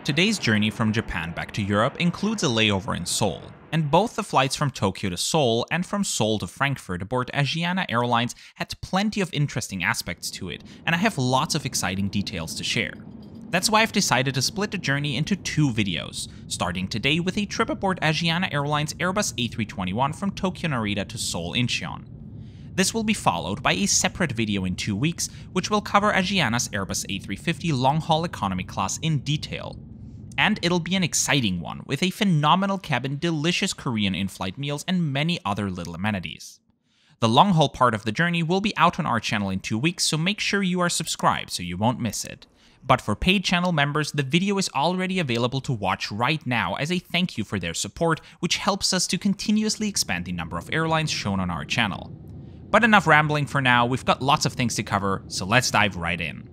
Today's journey from Japan back to Europe includes a layover in Seoul, and both the flights from Tokyo to Seoul and from Seoul to Frankfurt aboard Asiana Airlines had plenty of interesting aspects to it, and I have lots of exciting details to share. That's why I've decided to split the journey into two videos, starting today with a trip aboard Asiana Airlines Airbus A321 from Tokyo Narita to Seoul Incheon. This will be followed by a separate video in 2 weeks, which will cover Asiana's Airbus A350 long-haul economy class in detail. And it'll be an exciting one, with a phenomenal cabin, delicious Korean in-flight meals, and many other little amenities. The long-haul part of the journey will be out on our channel in 2 weeks, so make sure you are subscribed so you won't miss it. But for paid channel members, the video is already available to watch right now as a thank you for their support, which helps us to continuously expand the number of airlines shown on our channel. But enough rambling for now, we've got lots of things to cover, so let's dive right in.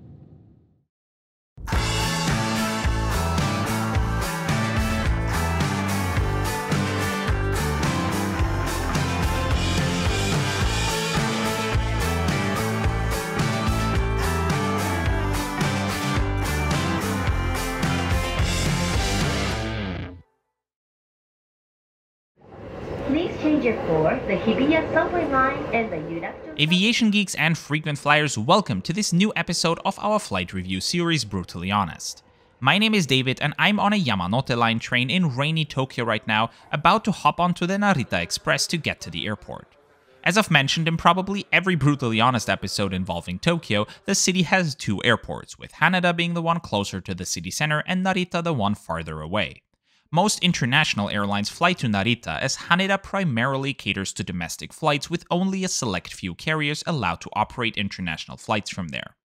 For the Hibiya subway line and the Yudakdo. Aviation geeks and frequent flyers, welcome to this new episode of our flight review series, Brutally Honest. My name is David and I'm on a Yamanote line train in rainy Tokyo right now, about to hop onto the Narita Express to get to the airport. As I've mentioned in probably every Brutally Honest episode involving Tokyo, the city has two airports, with Haneda being the one closer to the city center and Narita the one farther away. Most international airlines fly to Narita, as Haneda primarily caters to domestic flights, with only a select few carriers allowed to operate international flights from there.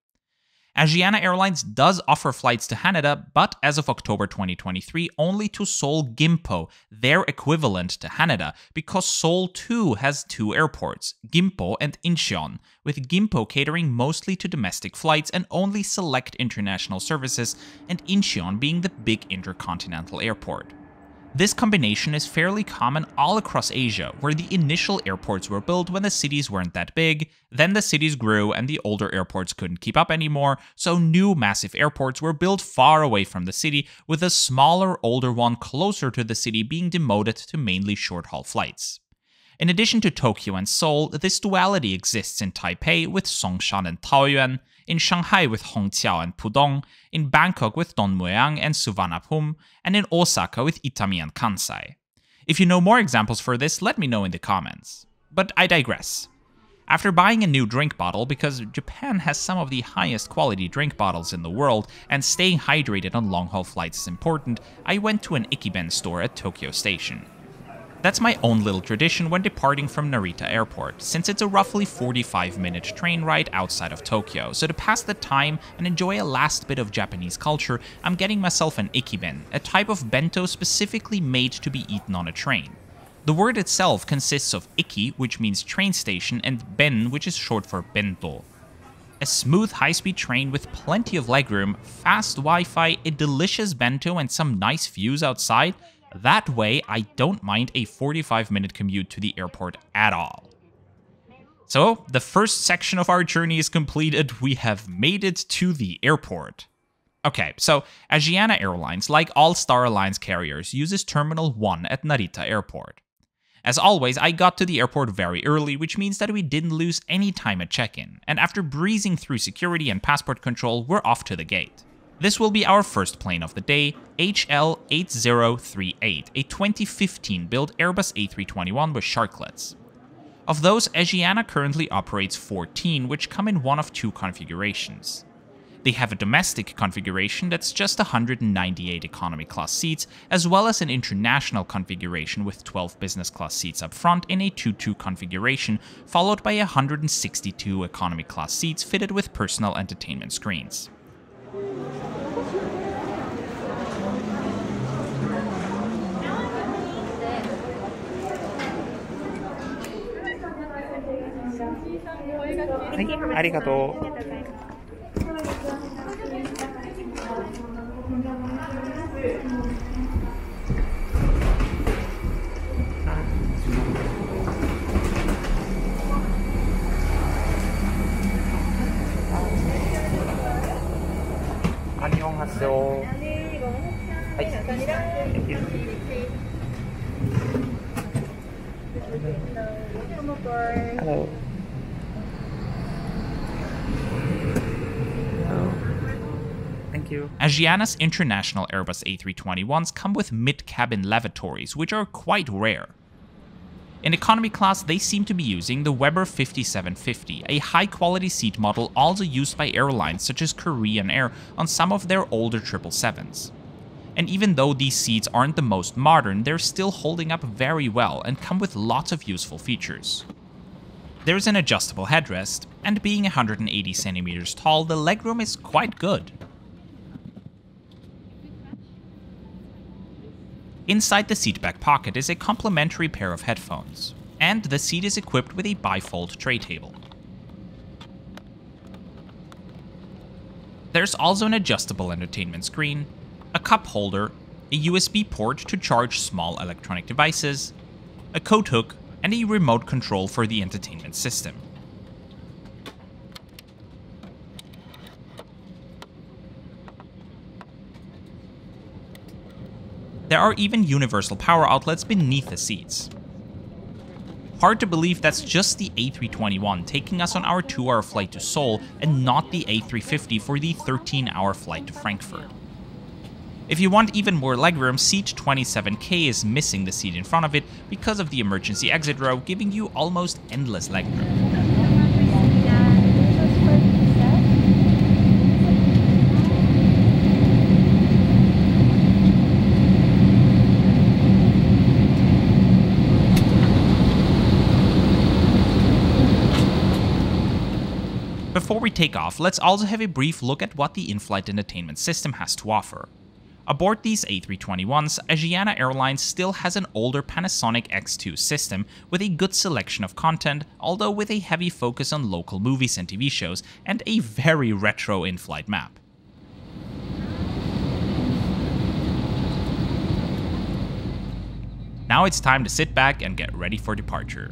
Asiana Airlines does offer flights to Haneda, but as of October 2023, only to Seoul Gimpo, their equivalent to Haneda, because Seoul too has two airports, Gimpo and Incheon, with Gimpo catering mostly to domestic flights and only select international services, and Incheon being the big intercontinental airport. This combination is fairly common all across Asia, where the initial airports were built when the cities weren't that big, then the cities grew and the older airports couldn't keep up anymore, so new massive airports were built far away from the city, with a smaller, older one closer to the city being demoted to mainly short-haul flights. In addition to Tokyo and Seoul, this duality exists in Taipei with Songshan and Taoyuan, in Shanghai with Hongqiao and Pudong, in Bangkok with Dongmueang and Suvarnabhumi, and in Osaka with Itami and Kansai. If you know more examples for this, let me know in the comments. But I digress. After buying a new drink bottle, because Japan has some of the highest quality drink bottles in the world, and staying hydrated on long-haul flights is important, I went to an Ikiben store at Tokyo Station. That's my own little tradition when departing from Narita Airport, since it's a roughly 45-minute train ride outside of Tokyo, so to pass the time and enjoy a last bit of Japanese culture, I'm getting myself an ikiben, a type of bento specifically made to be eaten on a train. The word itself consists of iki, which means train station, and ben, which is short for bento. A smooth high-speed train with plenty of legroom, fast Wi-Fi, a delicious bento, and some nice views outside. That way, I don't mind a 45-minute commute to the airport at all. So, the first section of our journey is completed. We have made it to the airport. Okay, so Asiana Airlines, like all Star Alliance carriers, uses Terminal 1 at Narita Airport. As always, I got to the airport very early, which means that we didn't lose any time at check-in, and after breezing through security and passport control, we're off to the gate. This will be our first plane of the day, HL8038, a 2015-built Airbus A321 with sharklets. Of those, Asiana currently operates 14, which come in one of two configurations. They have a domestic configuration that's just 198 economy class seats, as well as an international configuration with 12 business class seats up front in a 2-2 configuration, followed by 162 economy class seats fitted with personal entertainment screens. 안녕하세요. Thank you. Hello. Thank you. Asiana's international Airbus A321s come with mid-cabin lavatories, which are quite rare. In economy class, they seem to be using the Weber 5750, a high-quality seat model also used by airlines such as Korean Air on some of their older 777s. And even though these seats aren't the most modern, they're still holding up very well and come with lots of useful features. There's an adjustable headrest, and being 180 centimeters tall, the legroom is quite good. Inside the seat back pocket is a complimentary pair of headphones, and the seat is equipped with a bifold tray table. There's also an adjustable entertainment screen, a cup holder, a USB port to charge small electronic devices, a coat hook, and a remote control for the entertainment system. There are even universal power outlets beneath the seats. Hard to believe that's just the A321 taking us on our 2-hour flight to Seoul and not the A350 for the 13-hour flight to Frankfurt. If you want even more legroom, seat 27K is missing the seat in front of it because of the emergency exit row, giving you almost endless legroom. Before we take off, let's also have a brief look at what the in-flight entertainment system has to offer. Aboard these A321s, Asiana Airlines still has an older Panasonic X2 system with a good selection of content, although with a heavy focus on local movies and TV shows, and a very retro in-flight map. Now it's time to sit back and get ready for departure.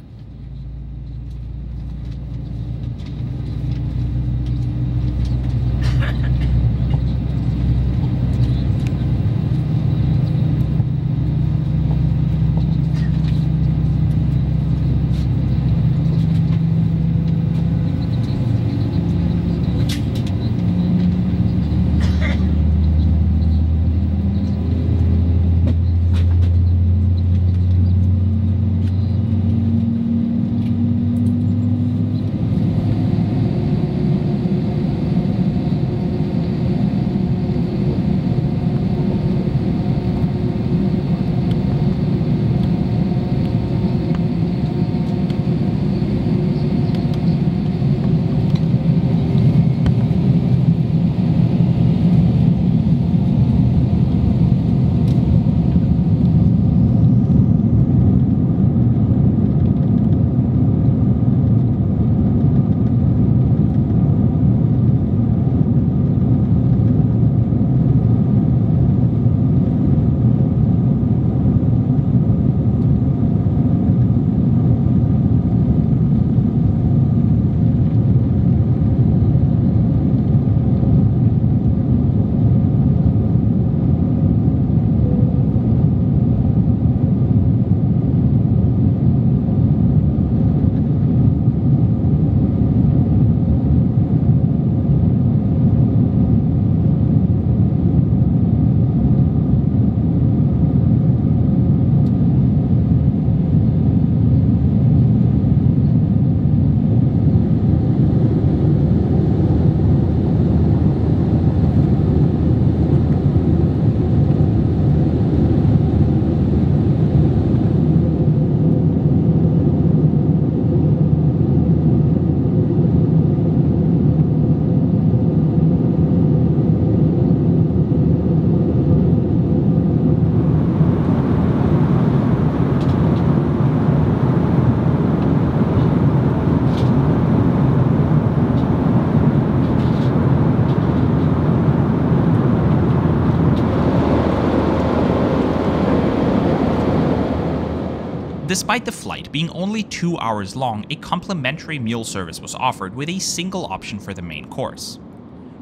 Despite the flight being only 2 hours long, a complimentary meal service was offered with a single option for the main course.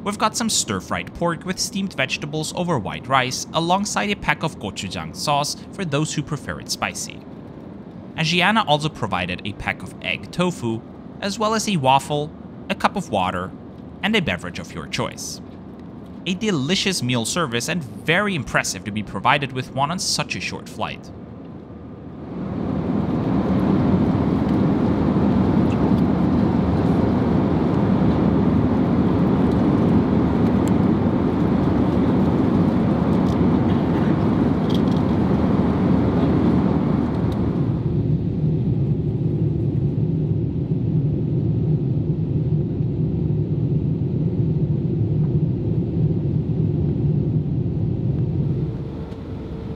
We've got some stir-fried pork with steamed vegetables over white rice, alongside a pack of gochujang sauce for those who prefer it spicy. Asiana also provided a pack of egg tofu, as well as a waffle, a cup of water, and a beverage of your choice. A delicious meal service and very impressive to be provided with one on such a short flight.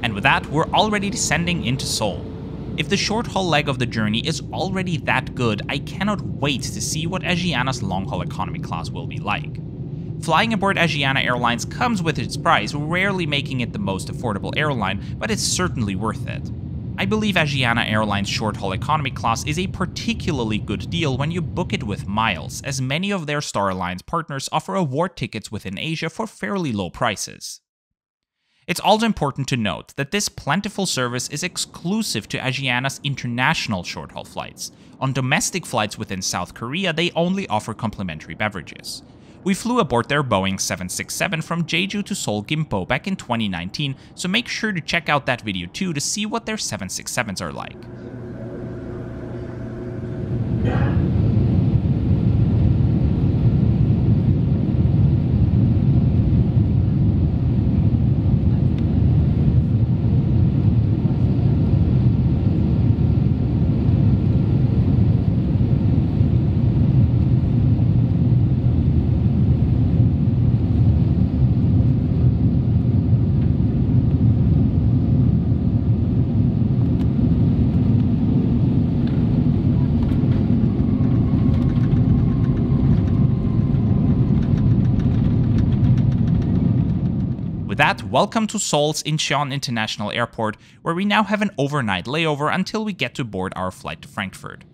And with that, we're already descending into Seoul. If the short-haul leg of the journey is already that good, I cannot wait to see what Asiana's long-haul economy class will be like. Flying aboard Asiana Airlines comes with its price, rarely making it the most affordable airline, but it's certainly worth it. I believe Asiana Airlines short-haul economy class is a particularly good deal when you book it with miles, as many of their Star Alliance partners offer award tickets within Asia for fairly low prices. It's also important to note that this plentiful service is exclusive to Asiana's international short-haul flights. On domestic flights within South Korea, they only offer complimentary beverages. We flew aboard their Boeing 767 from Jeju to Seoul Gimpo back in 2019, so make sure to check out that video too to see what their 767s are like. With that, welcome to Seoul's Incheon International Airport, where we now have an overnight layover until we get to board our flight to Frankfurt.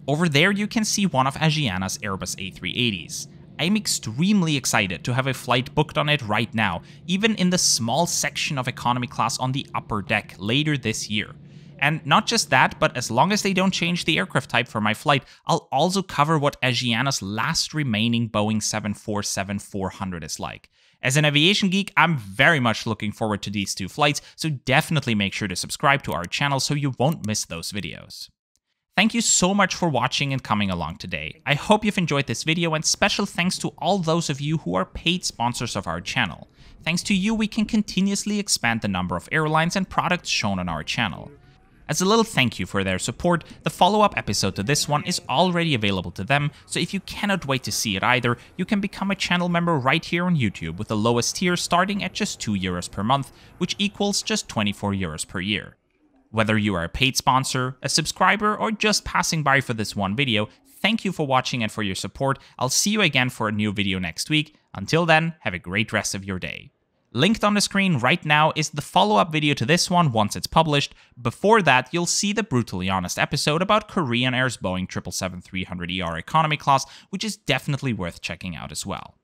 Over there you can see one of Asiana's Airbus A380s. I'm extremely excited to have a flight booked on it right now, even in the small section of economy class on the upper deck later this year. And not just that, but as long as they don't change the aircraft type for my flight, I'll also cover what Asiana's last remaining Boeing 747-400 is like. As an aviation geek, I'm very much looking forward to these two flights, so definitely make sure to subscribe to our channel so you won't miss those videos. Thank you so much for watching and coming along today. I hope you've enjoyed this video, and special thanks to all those of you who are paid sponsors of our channel. Thanks to you, we can continuously expand the number of airlines and products shown on our channel. As a little thank you for their support, the follow-up episode to this one is already available to them, so if you cannot wait to see it either, you can become a channel member right here on YouTube with the lowest tier starting at just €2 per month, which equals just €24 per year. Whether you are a paid sponsor, a subscriber, or just passing by for this one video, thank you for watching and for your support. I'll see you again for a new video next week. Until then, have a great rest of your day. Linked on the screen right now is the follow-up video to this one once it's published. Before that, you'll see the Brutally Honest episode about Korean Air's Boeing 777-300ER economy class, which is definitely worth checking out as well.